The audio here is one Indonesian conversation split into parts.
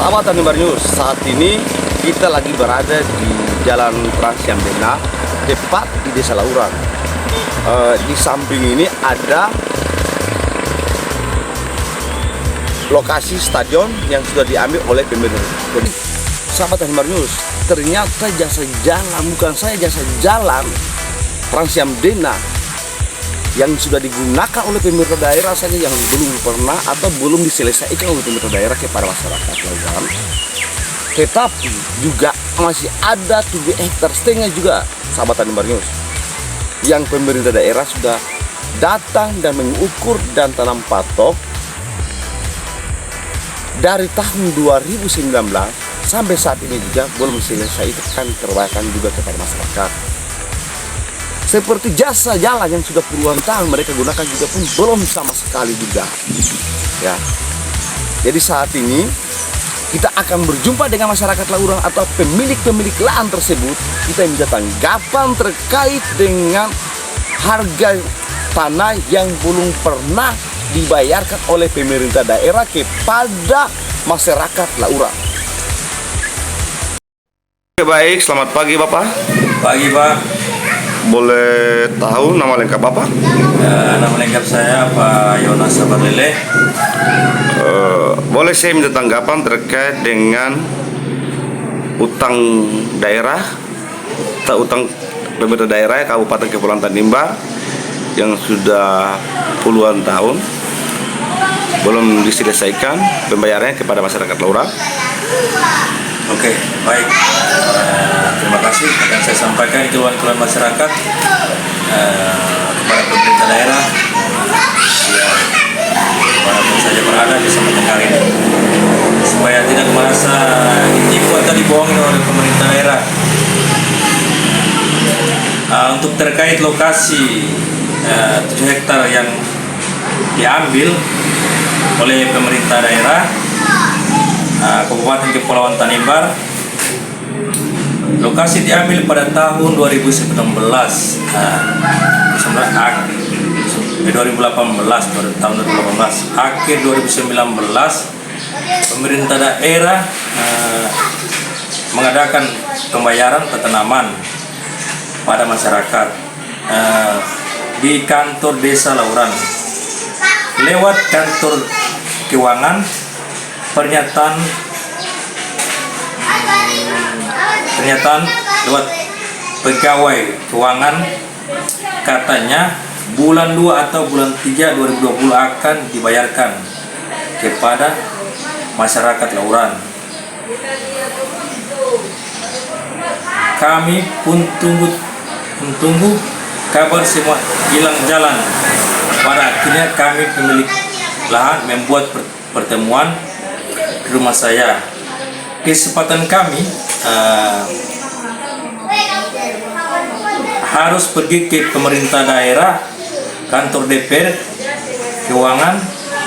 Sahabat Tanimbar News, saat ini kita lagi berada di Jalan Trans Yamdena, tepat di Desa Laurang. Di samping ini ada lokasi stadion yang sudah diambil oleh pemerintah. Sahabat Tanimbar News, ternyata jasa jalan, bukan saya, jasa jalan Trans Yamdena yang sudah digunakan oleh pemerintah daerah saja yang belum pernah atau belum diselesaikan oleh pemerintah daerah kepada masyarakat Laurang. Tetapi juga masih ada 7,5 hektar juga, sahabat Tanimbar News, yang pemerintah daerah sudah datang dan mengukur dan tanam patok dari tahun 2019 sampai saat ini juga belum selesai, itu kan terbayarkan juga kepada masyarakat. Seperti jasa jalan yang sudah puluhan tahun mereka gunakan juga pun belum sama sekali juga. Ya. Jadi saat ini kita akan berjumpa dengan masyarakat Laurang atau pemilik-pemilik lahan tersebut. Kita minta tanggapan terkait dengan harga tanah yang belum pernah dibayarkan oleh pemerintah daerah kepada masyarakat Laurang. Oke, baik, selamat pagi Bapak. Pagi Pak. Boleh tahu nama lengkap Bapak? Nama lengkap saya Pak Yonas Sabarlele. Boleh saya minta tanggapan terkait dengan utang daerah atau utang pemerintah daerah Kabupaten Kepulauan Tanimbar yang sudah puluhan tahun belum diselesaikan pembayarannya kepada masyarakat Laurang? Oke, baik. Terima kasih. Akan saya sampaikan keluhan-keluhan masyarakat kepada pemerintah daerah yang dimanapun saja berada bisa mendengar ini, supaya tidak merasa ditipu atau dibohongi oleh pemerintah daerah. Untuk terkait lokasi 7 hektar yang diambil oleh pemerintah daerah Kabupaten Kepulauan Tanimbar, lokasi diambil pada tahun 2019, 2018, tahun 2018, akhir 2019 pemerintah daerah mengadakan pembayaran pertanaman pada masyarakat di kantor Desa Laurang lewat kantor keuangan. Pernyataan lewat pegawai keuangan, katanya bulan 2 atau bulan 3 2020 akan dibayarkan kepada masyarakat Laurang. Kami pun tunggu kabar semua hilang jalan. Pada akhirnya kami pemilik lahan membuat pertemuan di rumah saya. Kesempatan kami harus pergi ke pemerintah daerah, kantor DPR,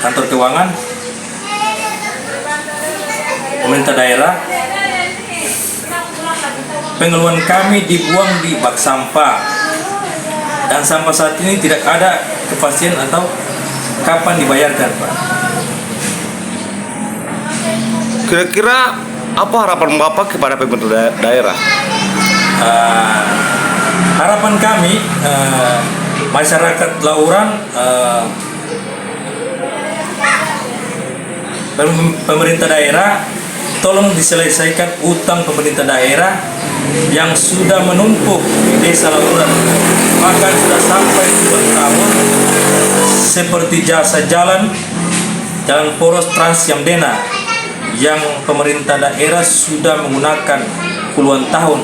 kantor keuangan pemerintah daerah. Pengeluaran kami dibuang di bak sampah, dan sampai saat ini tidak ada kepastian atau kapan dibayarkan, Pak. Kira-kira apa harapan Bapak kepada pemerintah daerah? Harapan kami masyarakat Laurang, pemerintah daerah, tolong diselesaikan utang pemerintah daerah yang sudah menumpuk di Desa Laurang, bahkan sudah sampai 2 tahun, seperti jasa jalan poros Trans Yamdena yang pemerintah daerah sudah menggunakan puluhan tahun.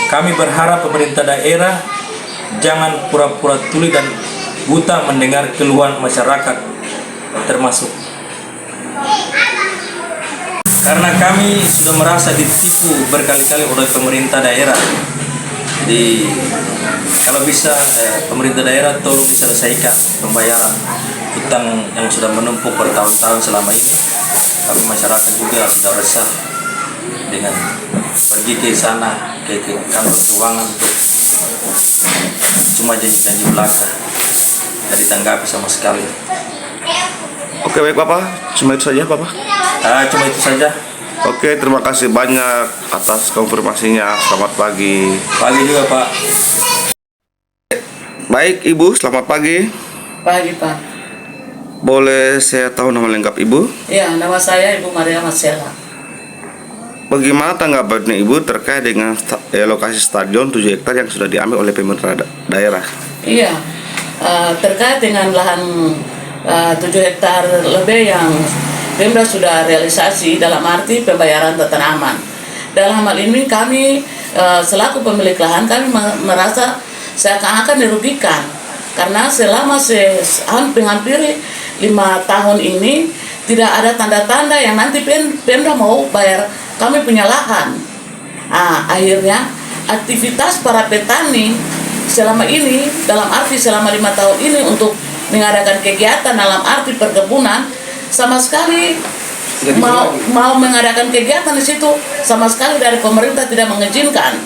Kami berharap pemerintah daerah jangan pura-pura tuli dan buta mendengar keluhan masyarakat, termasuk karena kami sudah merasa ditipu berkali-kali oleh pemerintah daerah. Jadi kalau bisa pemerintah daerah tolong diselesaikan pembayaran utang yang sudah menumpuk bertahun-tahun selama ini. Kami masyarakat juga sudah resah dengan pergi ke sana, ke kantor keuangan untuk cuma janji-janji belaka, tidak ditanggapi sama sekali. Oke, baik Bapak, cuma itu saja Bapak. Cuma itu saja. Oke, terima kasih banyak atas konfirmasinya. Selamat pagi. Pagi juga Pak. Baik Ibu, selamat pagi. Pagi Pak. Boleh saya tahu nama lengkap Ibu? Ya, nama saya Ibu Maria Marcella. Bagaimana tanggapannya Ibu terkait dengan lokasi stadion 7 hektar yang sudah diambil oleh pemerintah daerah? Iya, terkait dengan lahan 7 hektar lebih yang Pemda sudah realisasi dalam arti pembayaran tanaman. Dalam hal ini kami selaku pemilik lahan kami merasa seakan-akan dirugikan karena selama hampir 5 tahun ini tidak ada tanda-tanda yang nanti Pemda mau bayar kami punya lahan. Akhirnya aktivitas para petani selama ini dalam arti selama 5 tahun ini untuk mengadakan kegiatan dalam arti perkebunan sama sekali mau mengadakan kegiatan di situ sama sekali dari pemerintah tidak mengizinkan.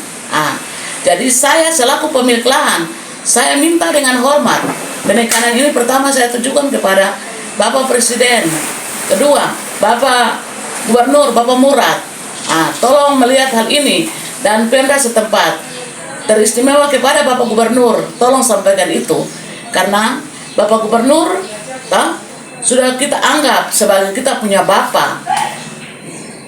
Jadi saya selaku pemilik lahan saya minta dengan hormat penekanan ini pertama saya tujukan kepada Bapak Presiden, kedua Bapak Gubernur Bapak Murad. Tolong melihat hal ini dan Pemda setempat teristimewa kepada Bapak Gubernur, tolong sampaikan itu karena Bapak Gubernur sudah kita anggap sebagai kita punya bapak.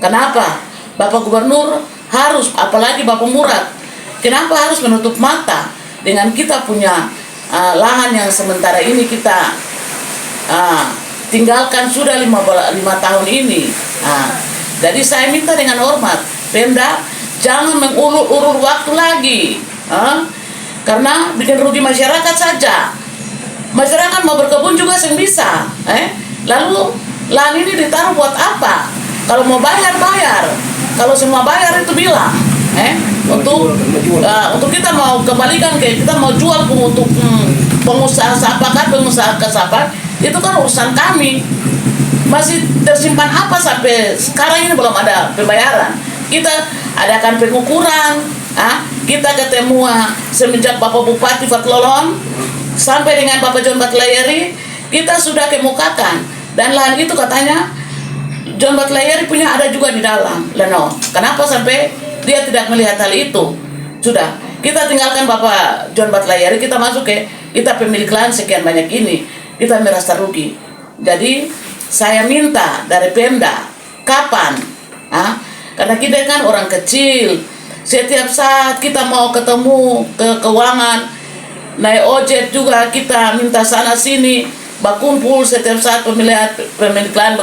Kenapa? Bapak Gubernur harus, apalagi Bapak Murad, kenapa harus menutup mata dengan kita punya lahan yang sementara ini kita tinggalkan sudah 5 tahun ini. Jadi saya minta dengan hormat, Pemda jangan mengulur-ulur waktu lagi, karena bikin rugi masyarakat saja. Masyarakat mau berkebun juga yang bisa, lalu lahan ini ditaruh buat apa? Kalau mau bayar, kalau semua bayar itu bilang, untuk kita mau kembalikan kita mau jual untuk pengusaha sapakan, pengusaha kesapan, itu kan urusan kami. Masih tersimpan apa sampai sekarang ini belum ada pembayaran? Kita adakan pengukuran, kita ketemu semenjak Bapak Bupati Fatlolon sampai dengan Bapak John Batlayeri, kita sudah kemukakan dan lahan itu katanya John Batlayeri punya ada juga di dalam Leno. Kenapa sampai dia tidak melihat hal itu? Sudah, kita tinggalkan Bapak John Batlayeri, kita masuk kita pemilik lahan sekian banyak ini, kita merasa rugi. Jadi saya minta dari Pemda, kapan? Karena kita kan orang kecil, setiap saat kita mau ketemu ke keuangan, naik ojek juga kita minta sana sini, berkumpul setiap saat pemilik lahan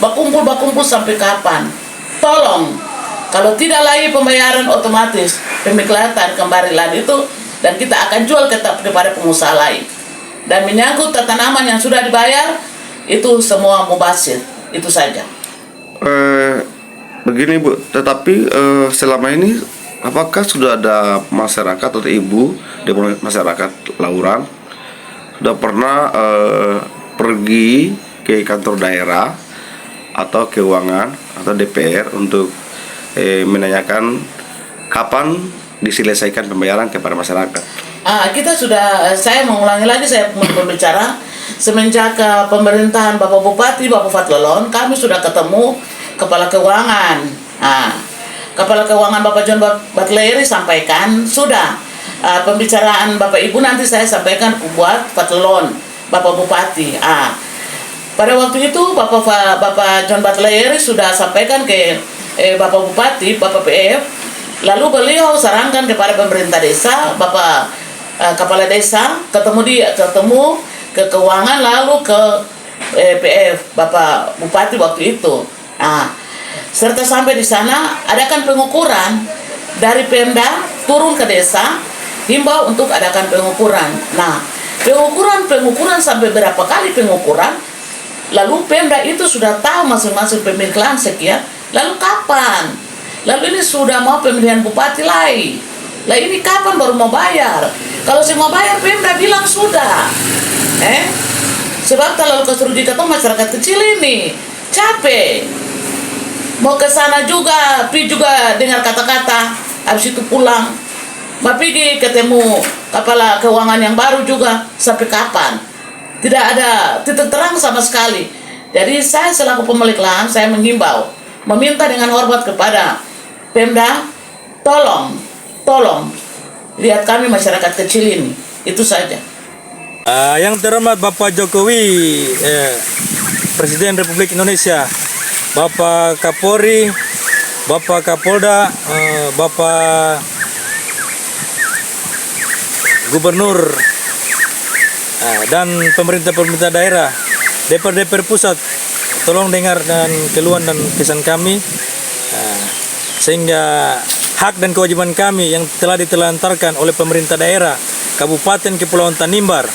berkumpul sampai kapan? Tolong, kalau tidak lagi pembayaran otomatis pemilik lahan kembali lahan itu dan kita akan jual kepada pengusaha lain. Dan menyangkut tanaman yang sudah dibayar itu semua mubazir, itu saja. Begini Bu, tetapi selama ini apakah sudah ada masyarakat atau ibu dari masyarakat Lauran sudah pernah pergi ke kantor daerah atau keuangan atau DPR untuk menanyakan kapan diselesaikan pembayaran kepada masyarakat? Kita sudah, saya mengulangi lagi, saya berbicara semenjak pemerintahan Bapak Bupati Bapak Fatlolon, kami sudah ketemu Kepala Keuangan. Kepala Keuangan Bapak John Batlayeri sampaikan sudah pembicaraan Bapak Ibu nanti saya sampaikan buat Fatlolon Bapak Bupati. Pada waktu itu Bapak John Batlayeri sudah sampaikan ke Bapak Bupati, Bapak PF, lalu beliau sarankan kepada pemerintah desa, Bapak Kepala Desa, ketemu ke keuangan lalu ke PF, Bapak Bupati waktu itu. Serta sampai di sana adakan pengukuran dari Pemda turun ke desa, himbau untuk adakan pengukuran. Nah, pengukuran sampai berapa kali pengukuran, lalu Pemda itu sudah tahu masing-masing pemilik lahan sekian, lalu kapan? Lalu ini sudah mau pemilihan bupati lagi. Lah ini kapan baru mau bayar? Kalau semua bayar Pemda bilang sudah. Sebab kalau kesuruh ketemu masyarakat kecil ini capek. Mau ke sana juga, pergi juga dengar kata-kata, habis itu pulang. Mau pergi ketemu kepala keuangan yang baru juga, sampai kapan? Tidak ada titik terang sama sekali. Jadi saya selaku pemilik lahan, saya menghimbau meminta dengan hormat kepada Pemda, tolong lihat kami masyarakat kecil ini. Itu saja. Yang terhormat Bapak Jokowi, Presiden Republik Indonesia, Bapak Kapolri, Bapak Kapolda, Bapak Gubernur, dan pemerintah daerah, DPR pusat, tolong dengar dan keluhan dan kesan kami, sehingga hak dan kewajiban kami yang telah ditelantarkan oleh pemerintah daerah Kabupaten Kepulauan Tanimbar,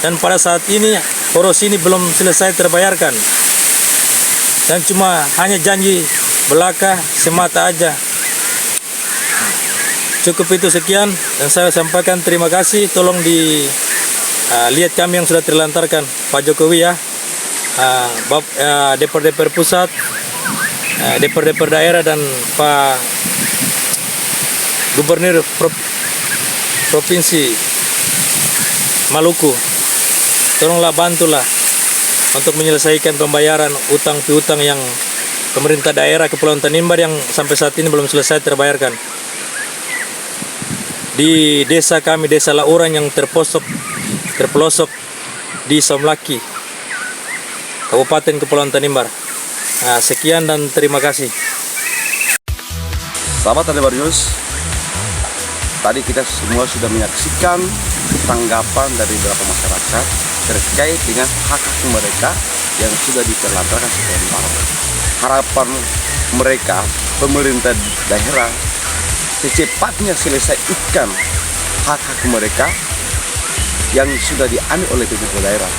dan pada saat ini poros ini belum selesai terbayarkan, dan cuma hanya janji belaka semata aja. Cukup itu sekian, dan saya sampaikan terima kasih. Tolong lihat kami yang sudah terlantarkan, Pak Jokowi ya, DPR pusat, DPR daerah, dan Pak Gubernur Provinsi Maluku. Tolonglah bantulah untuk menyelesaikan pembayaran utang piutang yang pemerintah daerah Kepulauan Tanimbar yang sampai saat ini belum selesai terbayarkan. Di desa kami, Desa Lauran yang terpelosok di Somlaki, Kabupaten Kepulauan Tanimbar. Sekian dan terima kasih. Sahabat Tanimbar News, tadi kita semua sudah menyaksikan tanggapan dari beberapa masyarakat terkait dengan hak-hak mereka yang sudah diterlantarkan sebentar. Harapan mereka, pemerintah daerah, secepatnya selesaikan hak-hak mereka yang sudah diambil oleh pemerintah daerah.